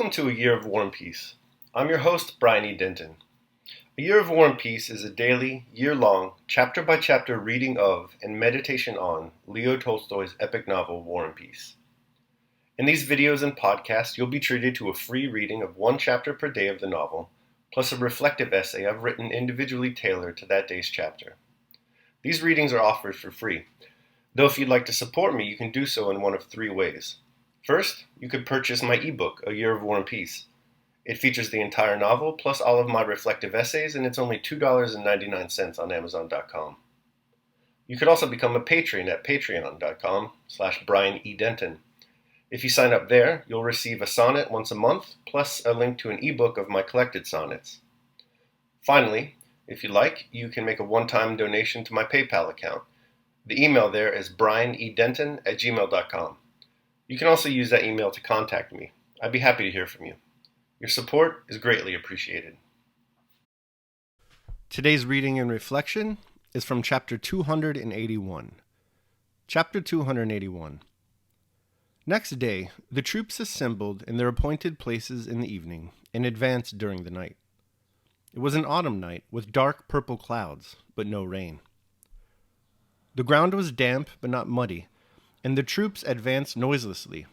Welcome to A Year of War and Peace. I'm your host, Brian E. Denton. A Year of War and Peace is a daily, year-long, chapter-by-chapter reading of and meditation on Leo Tolstoy's epic novel, War and Peace. In these videos and podcasts, you'll be treated to a free reading of one chapter per day of the novel, plus a reflective essay I've written individually tailored to that day's chapter. These readings are offered for free, though if you'd like to support me, you can do so in one of three ways. First, you could purchase my ebook, A Year of War and Peace. It features the entire novel, plus all of my reflective essays, and it's only $2.99 on Amazon.com. You could also become a patron at patreon.com/Brian E. Denton. If you sign up there, you'll receive a sonnet once a month, plus a link to an ebook of my collected sonnets. Finally, if you like, you can make a one-time donation to my PayPal account. The email there is brianedenton@gmail.com. You can also use that email to contact me. I'd be happy to hear from you. Your support is greatly appreciated. Today's reading and reflection is from chapter 281. Chapter 281. Next day, the troops assembled in their appointed places in the evening and advanced during the night. It was an autumn night with dark purple clouds, but no rain. The ground was damp but not muddy, and the troops advanced noiselessly.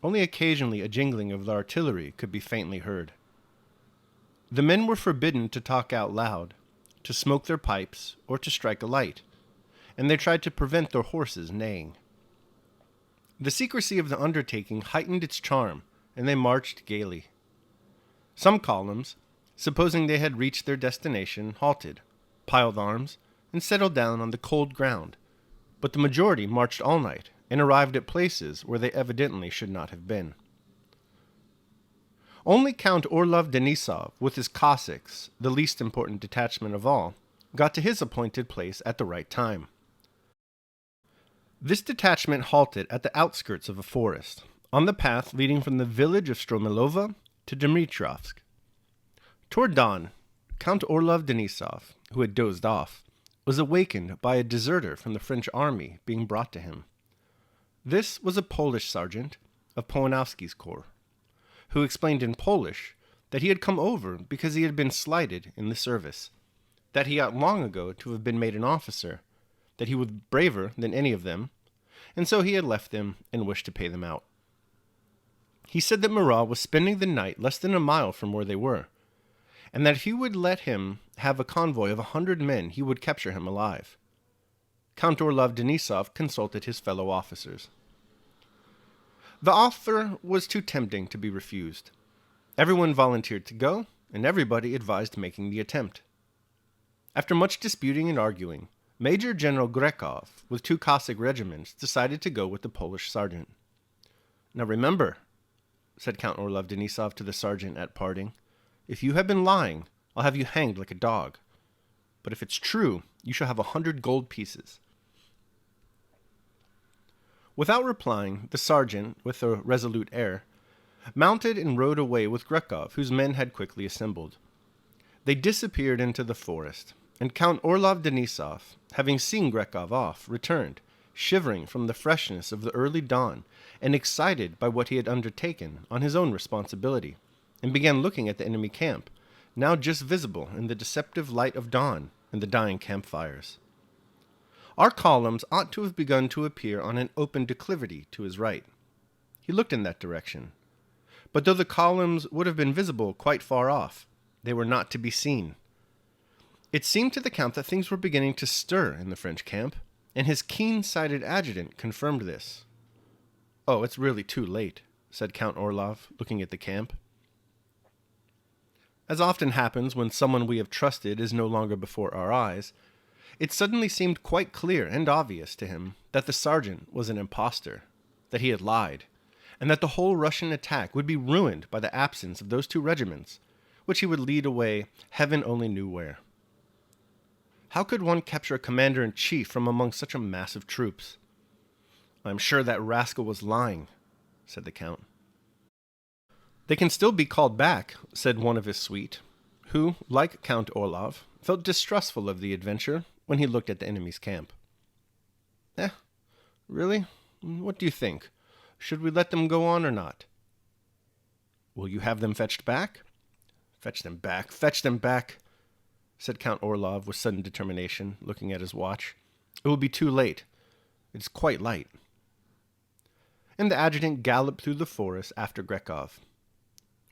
Only occasionally a jingling of the artillery could be faintly heard. The men were forbidden to talk out loud, to smoke their pipes, or to strike a light, and they tried to prevent their horses neighing. The secrecy of the undertaking heightened its charm, and they marched gaily. Some columns, supposing they had reached their destination, halted, piled arms, and settled down on the cold ground, but the majority marched all night, and arrived at places where they evidently should not have been. Only Count Orlov Denisov, with his Cossacks, the least important detachment of all, got to his appointed place at the right time. This detachment halted at the outskirts of a forest, on the path leading from the village of Stromilova to Dmitrovsk. Toward dawn, Count Orlov Denisov, who had dozed off, was awakened by a deserter from the French army being brought to him. This was a Polish sergeant of Polanowski's corps, who explained in Polish that he had come over because he had been slighted in the service, that he ought long ago to have been made an officer, that he was braver than any of them, and so he had left them and wished to pay them out. He said that Murat was spending the night less than a mile from where they were, and that if he would let him have a convoy of 100 men, he would capture him alive. Count Orlov Denisov consulted his fellow officers. The offer was too tempting to be refused. Everyone volunteered to go, and everybody advised making the attempt. After much disputing and arguing, Major General Grekov, with 2 Cossack regiments, decided to go with the Polish sergeant. "Now remember," said Count Orlov Denisov to the sergeant at parting, "if you have been lying, I'll have you hanged like a dog. But if it's true, you shall have 100 gold pieces." Without replying, the sergeant, with a resolute air, mounted and rode away with Grekov, whose men had quickly assembled. They disappeared into the forest, and Count Orlov Denisov, having seen Grekov off, returned, shivering from the freshness of the early dawn and excited by what he had undertaken on his own responsibility, and began looking at the enemy camp, now just visible in the deceptive light of dawn and the dying campfires. Our columns ought to have begun to appear on an open declivity to his right. He looked in that direction. But though the columns would have been visible quite far off, they were not to be seen. It seemed to the Count that things were beginning to stir in the French camp, and his keen-sighted adjutant confirmed this. "Oh, it's really too late," said Count Orlov, looking at the camp. As often happens when someone we have trusted is no longer before our eyes, it suddenly seemed quite clear and obvious to him that the sergeant was an impostor, that he had lied, and that the whole Russian attack would be ruined by the absence of those 2 regiments, which he would lead away heaven only knew where. How could one capture a commander-in-chief from among such a mass of troops? "I am sure that rascal was lying," said the Count. "They can still be called back," said one of his suite, who, like Count Orlov, felt distrustful of the adventure when he looked at the enemy's camp. Really? What do you think? Should we let them go on or not?" Will you have them fetched back? Fetch them back, said Count Orlov with sudden determination, looking at his watch. It will be too late. It is quite light. And the adjutant galloped through the forest after Grekov.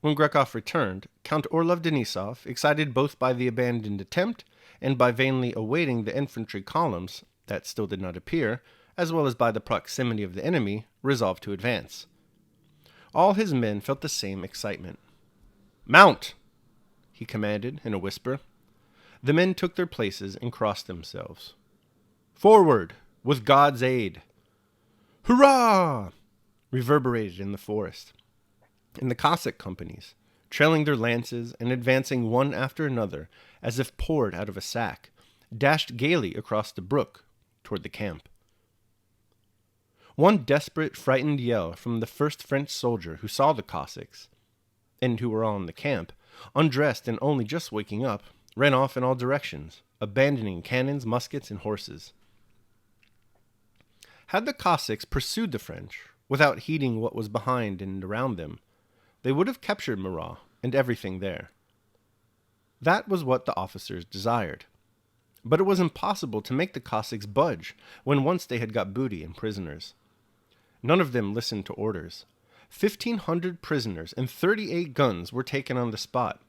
When Grekov returned, Count Orlov Denisov, excited both by the abandoned attempt and by vainly awaiting the infantry columns that still did not appear, as well as by the proximity of the enemy, resolved to advance. All his men felt the same excitement. "Mount!" he commanded in a whisper. The men took their places and crossed themselves. "Forward, with God's aid!" "Hurrah!" reverberated in the forest. And the Cossack companies, trailing their lances and advancing one after another as if poured out of a sack, dashed gaily across the brook toward the camp. One desperate, frightened yell from the first French soldier who saw the Cossacks, and who were all in the camp, undressed and only just waking up, ran off in all directions, abandoning cannons, muskets, and horses. Had the Cossacks pursued the French, without heeding what was behind and around them, they would have captured Murat and everything there. That was what the officers desired. But it was impossible to make the Cossacks budge when once they had got booty and prisoners. None of them listened to orders. 1,500 prisoners and 38 guns were taken on the spot,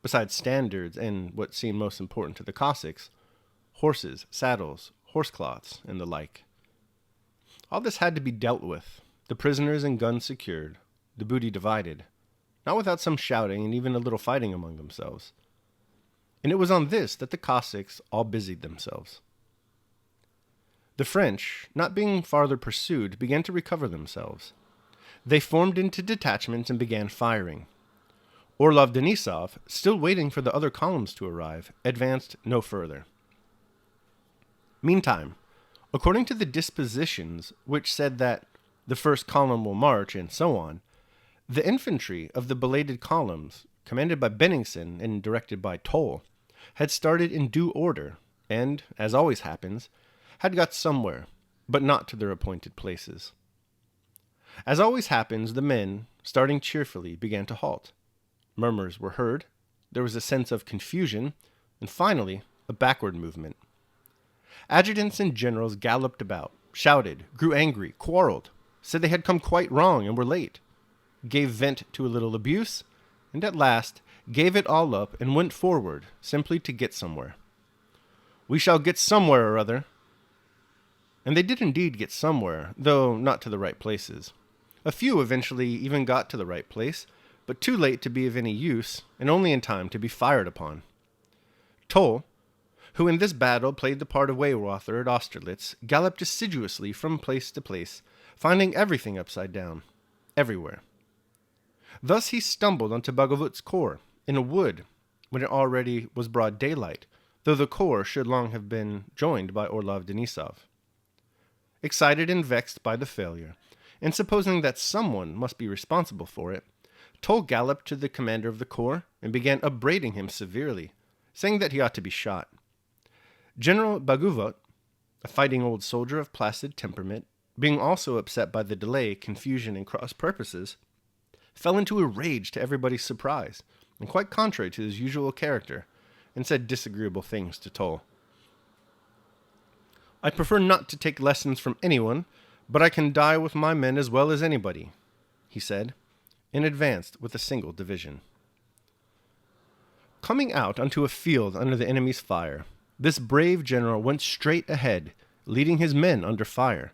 besides standards and, what seemed most important to the Cossacks, horses, saddles, horsecloths, and the like. All this had to be dealt with, the prisoners and guns secured, the booty divided, not without some shouting and even a little fighting among themselves. And it was on this that the Cossacks all busied themselves. The French, not being farther pursued, began to recover themselves. They formed into detachments and began firing. Orlov Denisov, still waiting for the other columns to arrive, advanced no further. Meantime, according to the dispositions which said that the first column will march and so on, the infantry of the belated columns, commanded by Benningsen and directed by Toll, had started in due order and, as always happens, had got somewhere, but not to their appointed places. As always happens, the men, starting cheerfully, began to halt. Murmurs were heard, there was a sense of confusion, and finally, a backward movement. Adjutants and generals galloped about, shouted, grew angry, quarreled, said they had come quite wrong and were late, gave vent to a little abuse, and at last gave it all up and went forward, simply to get somewhere. "We shall get somewhere or other." And they did indeed get somewhere, though not to the right places. A few eventually even got to the right place, but too late to be of any use, and only in time to be fired upon. Toll, who in this battle played the part of Weyrother at Austerlitz, galloped assiduously from place to place, finding everything upside down, everywhere. Thus he stumbled onto Bagovut's corps, in a wood, when it already was broad daylight, though the corps should long have been joined by Orlov Denisov. Excited and vexed by the failure, and supposing that someone must be responsible for it, Toll galloped to the commander of the corps and began upbraiding him severely, saying that he ought to be shot. General Bagovut, a fighting old soldier of placid temperament, being also upset by the delay, confusion, and cross purposes, fell into a rage to everybody's surprise, and quite contrary to his usual character, and said disagreeable things to Toll. "I prefer not to take lessons from anyone, but I can die with my men as well as anybody," he said, and advanced with a single division. Coming out onto a field under the enemy's fire, this brave general went straight ahead, leading his men under fire,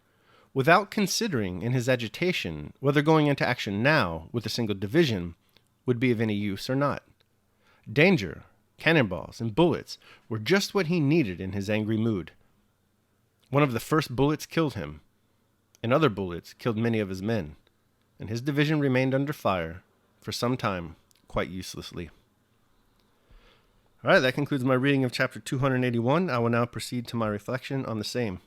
without considering in his agitation whether going into action now with a single division would be of any use or not. Danger, cannonballs, and bullets were just what he needed in his angry mood. One of the first bullets killed him, and other bullets killed many of his men, and his division remained under fire for some time quite uselessly. All right, that concludes my reading of chapter 281. I will now proceed to my reflection on the same.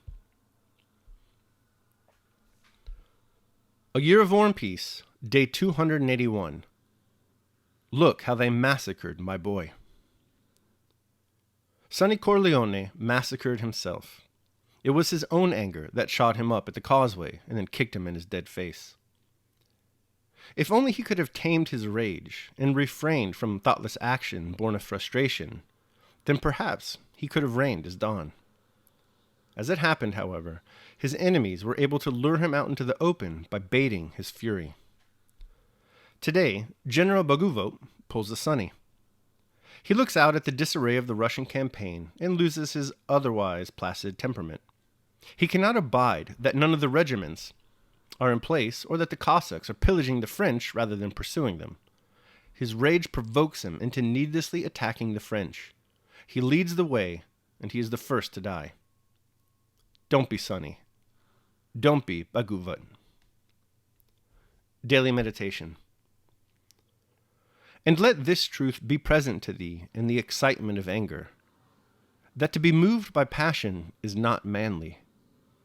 A Year of War and Peace, day 281. Look how they massacred my boy. Sonny Corleone massacred himself. It was his own anger that shot him up at the causeway and then kicked him in his dead face. If only he could have tamed his rage and refrained from thoughtless action born of frustration, then perhaps he could have reigned as Don. As it happened, however, his enemies were able to lure him out into the open by baiting his fury. Today, General Baguvot pulls a Sonny. He looks out at the disarray of the Russian campaign and loses his otherwise placid temperament. He cannot abide that none of the regiments are in place or that the Cossacks are pillaging the French rather than pursuing them. His rage provokes him into needlessly attacking the French. He leads the way, and he is the first to die. Don't be Sonny. Don't be Baguvot. Daily Meditation. And let this truth be present to thee in the excitement of anger, that to be moved by passion is not manly,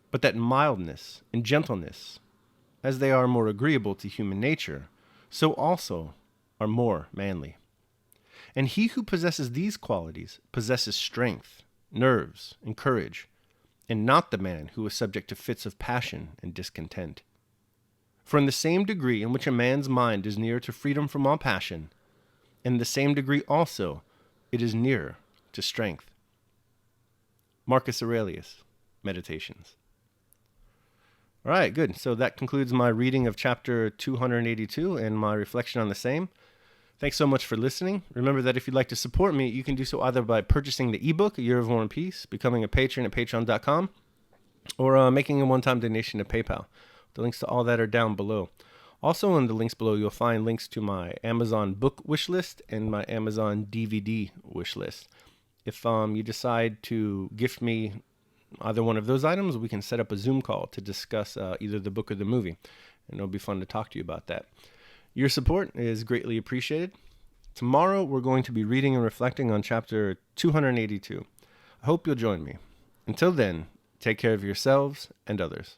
but that mildness and gentleness, as they are more agreeable to human nature, so also are more manly. And he who possesses these qualities possesses strength, nerves, and courage, and not the man who is subject to fits of passion and discontent. For in the same degree in which a man's mind is near to freedom from all passion, in the same degree also it is nearer to strength. Marcus Aurelius, Meditations. All right, good. So that concludes my reading of chapter 282 and my reflection on the same. Thanks so much for listening. Remember that if you'd like to support me, you can do so either by purchasing the ebook, A Year of War and Peace, becoming a patron at patreon.com, or making a one-time donation to PayPal. The links to all that are down below. Also in the links below, you'll find links to my Amazon book wish list and my Amazon DVD wish list. If you decide to gift me either one of those items, we can set up a Zoom call to discuss either the book or the movie, and it'll be fun to talk to you about that. Your support is greatly appreciated. Tomorrow, we're going to be reading and reflecting on chapter 282. I hope you'll join me. Until then, take care of yourselves and others.